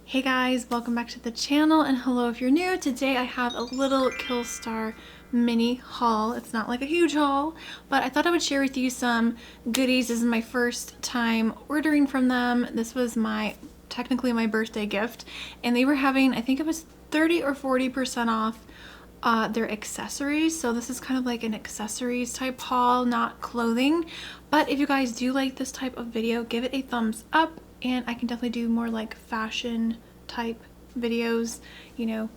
Hey guys, welcome back to the channel, and hello if you're new. Today I have a little Killstar mini haul. It's not like a huge haul, but I thought I would share with you some goodies. This is my first time ordering from them. This was technically my birthday gift, and they were having, I think it was 30 or 40% off their accessories. So this is kind of like an accessories type haul, not clothing. But if you guys do like this type of video, give it a thumbs up. And I can definitely do more like fashion type videos, you know,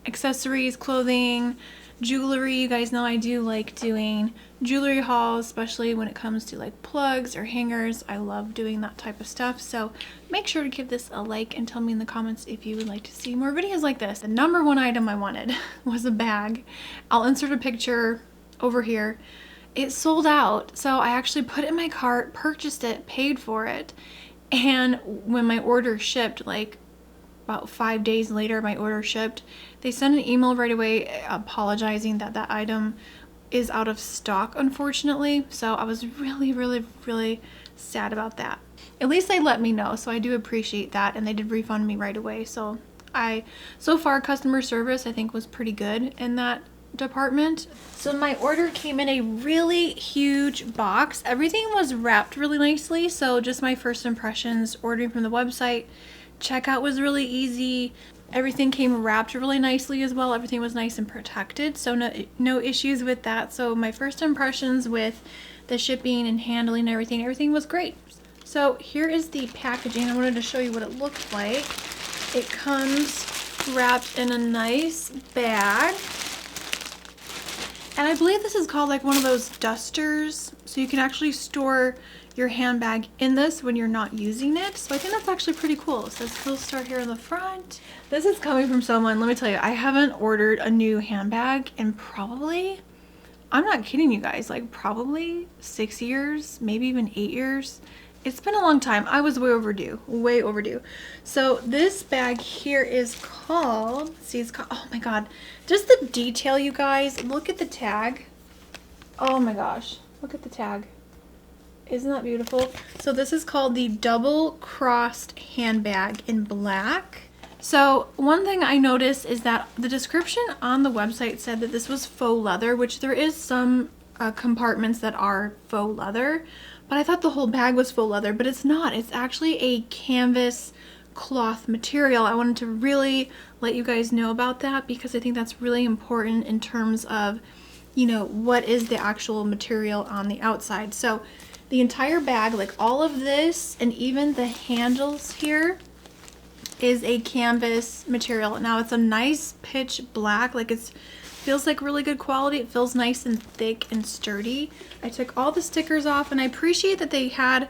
accessories, clothing, jewelry. You guys know I do like doing jewelry hauls, especially when it comes to like plugs or hangers. I love doing that type of stuff. So make sure to give this a like and tell me in the comments if you would like to see more videos like this. The number one item I wanted was a bag. I'll insert a picture over here. It sold out, so I actually put it in my cart, purchased it, paid for it. And when my order shipped, like about 5 days later, my order shipped, they sent an email right away apologizing that that item is out of stock, unfortunately. So I was really sad about that. At least they let me know, so I do appreciate that, and they did refund me right away. So so far customer service I think was pretty good in that department. So my order came in a really huge box. Everything was wrapped really nicely, so just my first impressions ordering from the website. Checkout was really easy. Everything came wrapped really nicely as well. Everything was nice and protected, so no issues with that. So my first impressions with the shipping and handling and everything was great. So here is the packaging. I wanted to show you what it looked like. It comes wrapped in a nice bag. And I believe this is called like one of those dusters, so you can actually store your handbag in this when you're not using it. So I think that's actually pretty cool. It says Killstar here in the front. This is coming from someone, let me tell you, I haven't ordered a new handbag in probably, I'm not kidding you guys, like probably 6 years, maybe even 8 years. It's been a long time. I was way overdue. So this bag here is called, let's see, it's called, oh my god, just the detail, you guys. Look at the tag. Oh my gosh, look at the tag. Isn't that beautiful? So this is called the double crossed handbag in black. So one thing I noticed is that the description on the website said that this was faux leather, which there is some compartments that are faux leather. But I thought the whole bag was faux leather, but it's not. It's actually a canvas cloth material. I wanted to really let you guys know about that because I think that's really important in terms of, you know, what is the actual material on the outside. So the entire bag, like all of this and even the handles here, is a canvas material. Now it's a nice pitch black, like it feels like really good quality. It feels nice and thick and sturdy. I took all the stickers off, and I appreciate that they had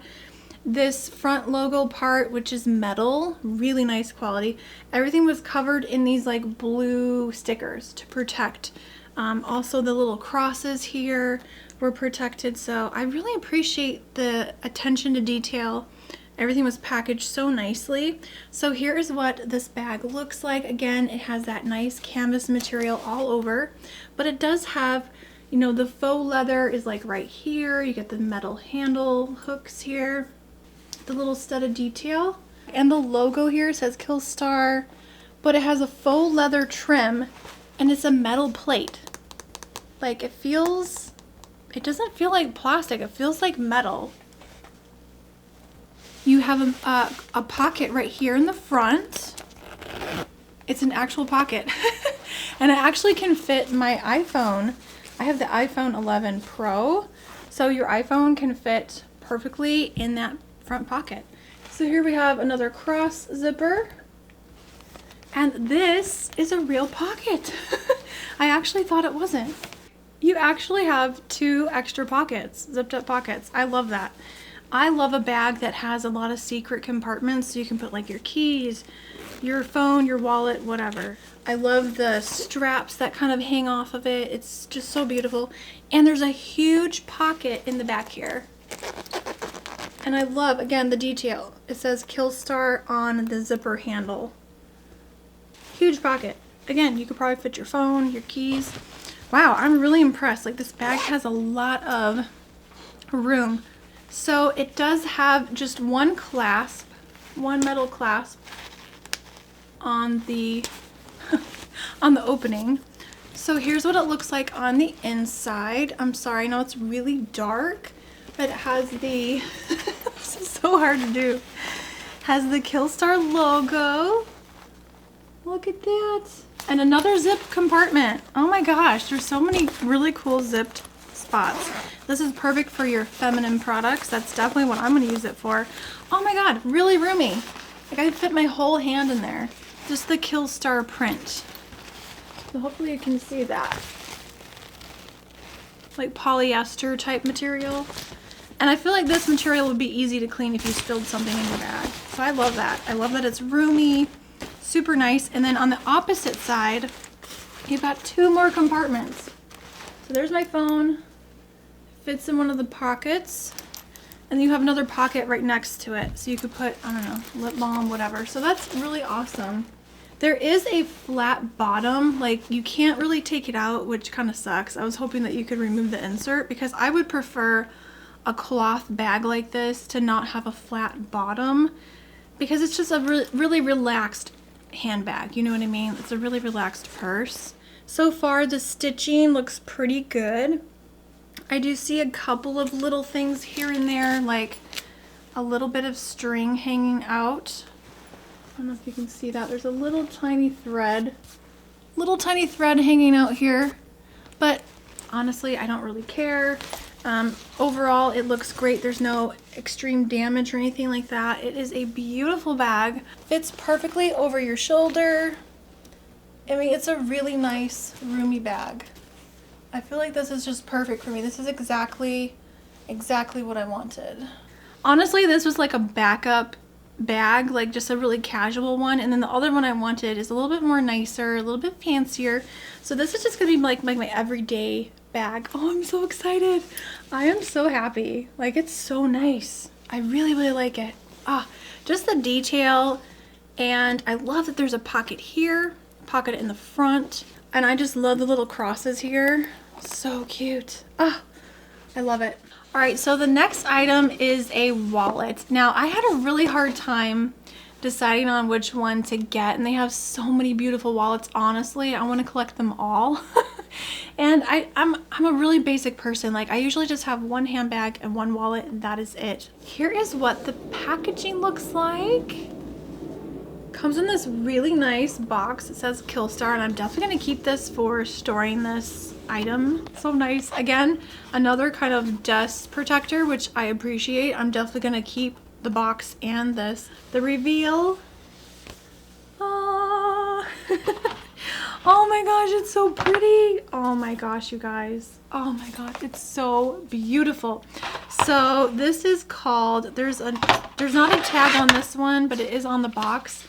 this front logo part, which is metal, really nice quality. Everything was covered in these like blue stickers to protect. Also the little crosses here were protected, so I really appreciate the attention to detail. Everything was packaged so nicely. So here is what this bag looks like. Again, it has that nice canvas material all over, but it does have, you know, the faux leather is like right here. You get the metal handle hooks here, the little studded detail, and the logo here says Killstar, but it has a faux leather trim and it's a metal plate. Like it doesn't feel like plastic, it feels like metal. You have a pocket right here in the front. It's an actual pocket. And it actually can fit my iPhone. I have the iPhone 11 Pro, so your iPhone can fit perfectly in that front pocket. So here we have another cross zipper. And this is a real pocket. I actually thought it wasn't. You actually have 2 extra pockets, zipped up pockets. I love that. I love a bag that has a lot of secret compartments, so you can put like your keys, your phone, your wallet, whatever. I love the straps that kind of hang off of it. It's just so beautiful. And there's a huge pocket in the back here. And I love, again, the detail. It says Killstar on the zipper handle. Huge pocket. Again, you could probably fit your phone, your keys. Wow, I'm really impressed. Like, this bag has a lot of room. So it does have just one clasp, one metal clasp, on the on the opening. So here's what it looks like on the inside. I'm sorry, I know it's really dark, but it has the this is so hard to do. Has the Killstar logo. Look at that. And another zip compartment. Oh my gosh, there's so many really cool zipped spots. This is perfect for your feminine products. That's definitely what I'm going to use it for. Oh my god, really roomy. Like I fit my whole hand in there. Just the Killstar print. So hopefully you can see that. Like polyester type material. And I feel like this material would be easy to clean if you spilled something in your bag. So I love that. I love that it's roomy, super nice. And then on the opposite side, you've got two more compartments. So there's my phone. Fits in one of the pockets. And you have another pocket right next to it. So you could put, I don't know, lip balm, whatever. So that's really awesome. There is a flat bottom, like you can't really take it out, which kind of sucks. I was hoping that you could remove the insert because I would prefer a cloth bag like this to not have a flat bottom because it's just a really relaxed handbag, you know what I mean? It's a really relaxed purse. So far the stitching looks pretty good. I do see a couple of little things here and there, like a little bit of string hanging out. I don't know if you can see that. There's a little tiny thread hanging out here, but honestly I don't really care. Overall it looks great. There's no extreme damage or anything like that. It is a beautiful bag. Fits perfectly over your shoulder. I mean, it's a really nice roomy bag. I feel like this is just perfect for me. This is exactly what I wanted. Honestly, this was like a backup bag, like just a really casual one, and then the other one I wanted is a little bit more nicer, a little bit fancier. So this is just gonna be like my everyday bag. Oh, I'm so excited. I am so happy. Like, it's so nice. I really like it. Ah, just the detail, and I love that there's a pocket here, a pocket in the front, and I just love the little crosses here. So cute. Ah, I love it. All right, so the next item is a wallet. Now, I had a really hard time deciding on which one to get, and they have so many beautiful wallets. Honestly, I want to collect them all. And I'm a really basic person. Like, I usually just have one handbag and one wallet, and that is it. Here is what the packaging looks like. Comes in this really nice box. It says Killstar, and I'm definitely gonna keep this for storing this item. So nice. Again, another kind of dust protector, which I appreciate. I'm definitely gonna keep the box and this. The reveal. Ah. Oh my gosh, it's so pretty. Oh my gosh, you guys. Oh my god, it's so beautiful. So this is called, there's not a tag on this one, but it is on the box.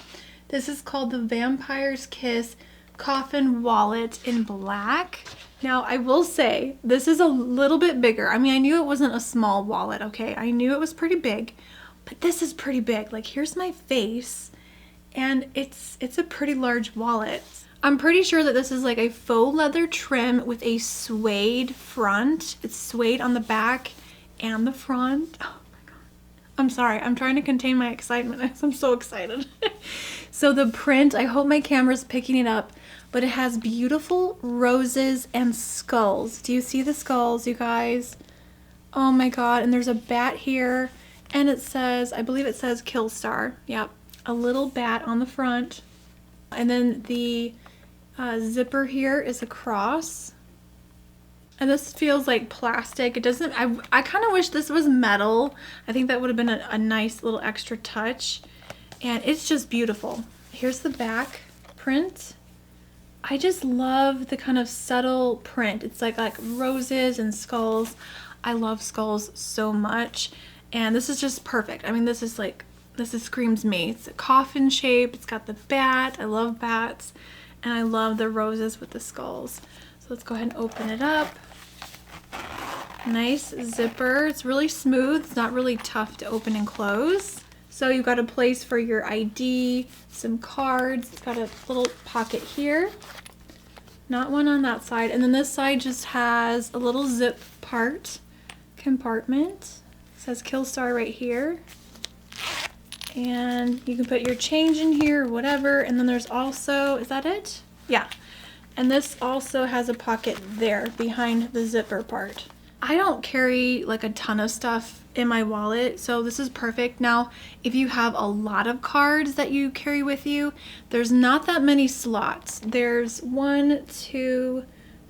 This is called the Vampire's Kiss Coffin Wallet in black. Now, I will say, this is a little bit bigger. I mean, I knew it wasn't a small wallet, okay? I knew it was pretty big, but this is pretty big. Like, here's my face, and it's a pretty large wallet. I'm pretty sure that this is like a faux leather trim with a suede front. It's suede on the back and the front. Oh my god. I'm sorry, I'm trying to contain my excitement. I'm so excited. So the print, I hope my camera's picking it up, but it has beautiful roses and skulls. Do you see the skulls, you guys? Oh my god, and there's a bat here, and it says, I believe it says Killstar. Yep, a little bat on the front. And then the zipper here is a cross. And this feels like plastic. It doesn't, I kind of wish this was metal. I think that would have been a nice little extra touch. And it's just beautiful. Here's the back print. I just love the kind of subtle print. It's like roses and skulls. I love skulls so much. And this is just perfect. I mean, this is screams me. It's a coffin shape. It's got the bat. I love bats. And I love the roses with the skulls. So let's go ahead and open it up. Nice zipper. It's really smooth. It's not really tough to open and close. So you've got a place for your ID, some cards. It's got a little pocket here. Not one on that side. And then this side just has a little zip compartment. It says Killstar right here. And you can put your change in here or whatever. And then there's also, is that it? Yeah. And this also has a pocket there behind the zipper part. I don't carry like a ton of stuff in my wallet, so this is perfect. Now, if you have a lot of cards that you carry with you, there's not that many slots. There's 1, 2,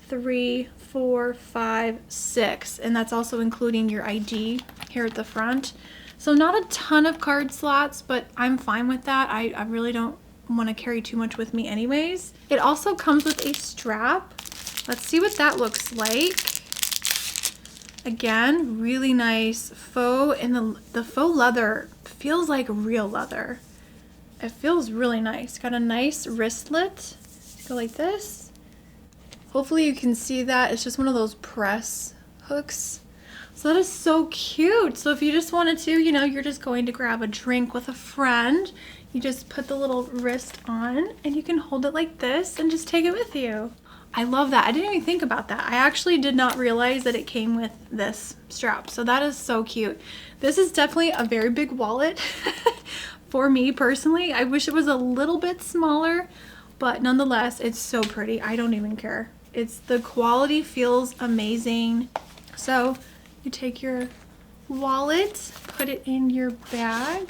3, 4, 5, 6, and that's also including your ID here at the front. So not a ton of card slots, but I'm fine with that. I really don't want to carry too much with me anyways. It also comes with a strap. Let's see what that looks like. Again, really nice faux, and the faux leather feels like real leather. It feels really nice. Got a nice wristlet. Go like this. Hopefully you can see that. It's just one of those press hooks. So that is so cute. So if you just wanted to, you know, you're just going to grab a drink with a friend, you just put the little wrist on and you can hold it like this and just take it with you. I love that. I didn't even think about that. I actually did not realize that it came with this strap. So that is so cute. This is definitely a very big wallet for me personally. I wish it was a little bit smaller, but nonetheless, it's so pretty. I don't even care. The quality feels amazing. So you take your wallet, put it in your bag,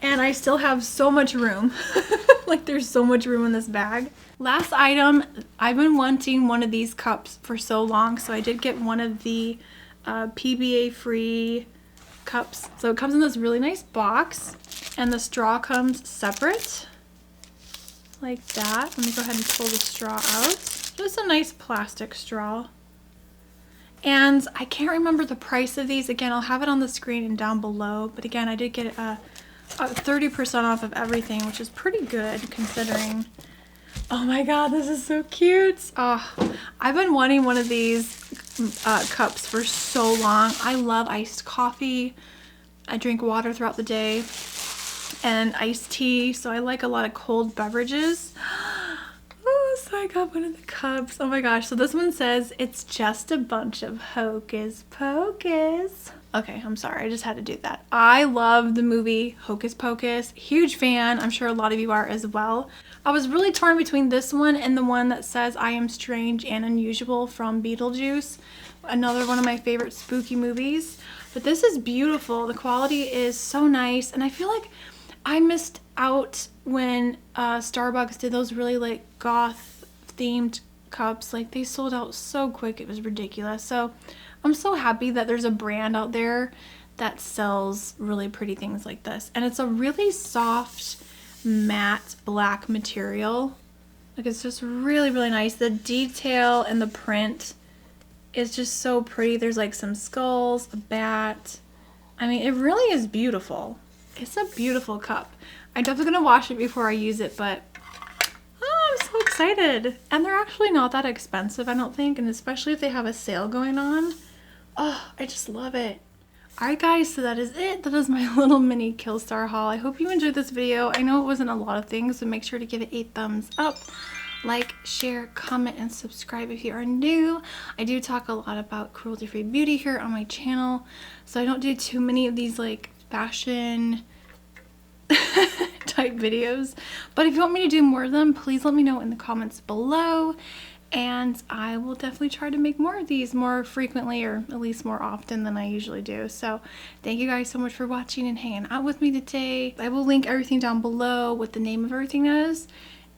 and I still have so much room. Like there's so much room in this bag. Last item, I've been wanting one of these cups for so long, so I did get one of the PBA free cups. So it comes in this really nice box, and the straw comes separate like that. Let me go ahead and pull the straw out. Just a nice plastic straw. And I can't remember the price of these. Again, I'll have it on the screen and down below. But again, I did get a 30% off of everything, which is pretty good considering. Oh my god, this is so cute. Oh, I've been wanting one of these cups for so long. I love iced coffee. I drink water throughout the day and iced tea. So I like a lot of cold beverages. So I got one of the cups. Oh my gosh. So this one says, it's just a bunch of hocus pocus. Okay, I'm sorry. I just had to do that. I love the movie Hocus Pocus. Huge fan. I'm sure a lot of you are as well. I was really torn between this one and the one that says I Am Strange and Unusual from Beetlejuice. Another one of my favorite spooky movies. But this is beautiful. The quality is so nice. And I feel like I missed out when Starbucks did those really like goth themed cups. Like they sold out so quick, it was ridiculous. So I'm so happy that there's a brand out there that sells really pretty things like this. And it's a really soft matte black material. Like it's just really, really nice. The detail and the print is just so pretty. There's like some skulls, a bat. I mean, it really is beautiful. It's a beautiful cup. I'm definitely gonna wash it before I use it, but oh, I'm so excited. And they're actually not that expensive, I don't think, and especially if they have a sale going on. Oh, I just love it. Alright guys, so that is it. That is my little mini Killstar haul. I hope you enjoyed this video. I know it wasn't a lot of things, so make sure to give it a thumbs up. Like, share, comment, and subscribe if you are new. I do talk a lot about cruelty-free beauty here on my channel, so I don't do too many of these like fashion type videos. But if you want me to do more of them, please let me know in the comments below. And I will definitely try to make more of these more frequently, or at least more often than I usually do. So thank you guys so much for watching and hanging out with me today. I will link everything down below, what the name of everything is,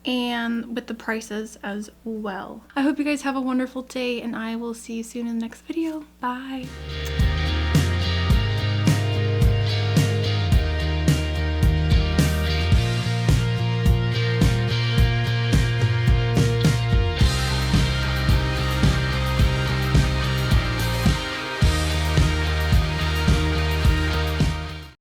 and with the prices as well. I hope you guys have a wonderful day, and I will see you soon in the next video. Bye.